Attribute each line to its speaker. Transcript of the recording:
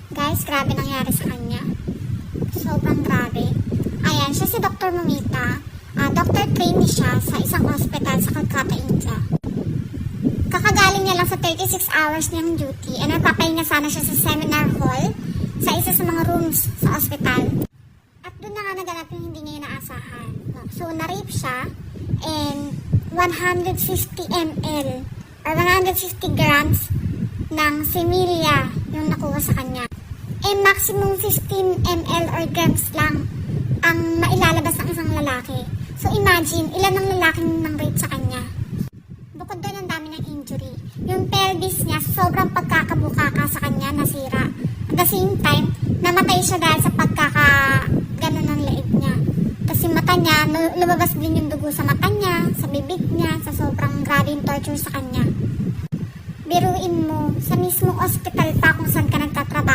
Speaker 1: Guys, grabe nangyari sa kanya. Sobrang grabe. Ayan, siya si Dr. Momita. Doctor trainee siya sa isang hospital sa Calcutta, India. Kakagaling niya lang sa 36 hours niyang duty and nagpapahinga sana siya sa seminar hall sa isa sa mga rooms sa hospital. At doon na nga naganap yung hindi niya inaasahan. So, na-rape siya and 150 ml or 150 grams ng similia yung nakuha sa kanya. Maximum 15 ml or grams lang ang mailalabas ng isang lalaki. So imagine, ilan ang lalaking nang rape sa kanya. Bukod doon ang dami ng injury. Yung pelvis niya, sobrang pagkakabukaka sa kanya, nasira. At the same time, namatay siya dahil sa pagkakaganon ng leeg niya. Tapos yung mata niya, lumabas din yung dugo sa mata niya, sa bibig niya, sa sobrang grabe yung torture sa kanya. Biruin mo, sa mismong hospital pa kung saan ka nagtatrabaho.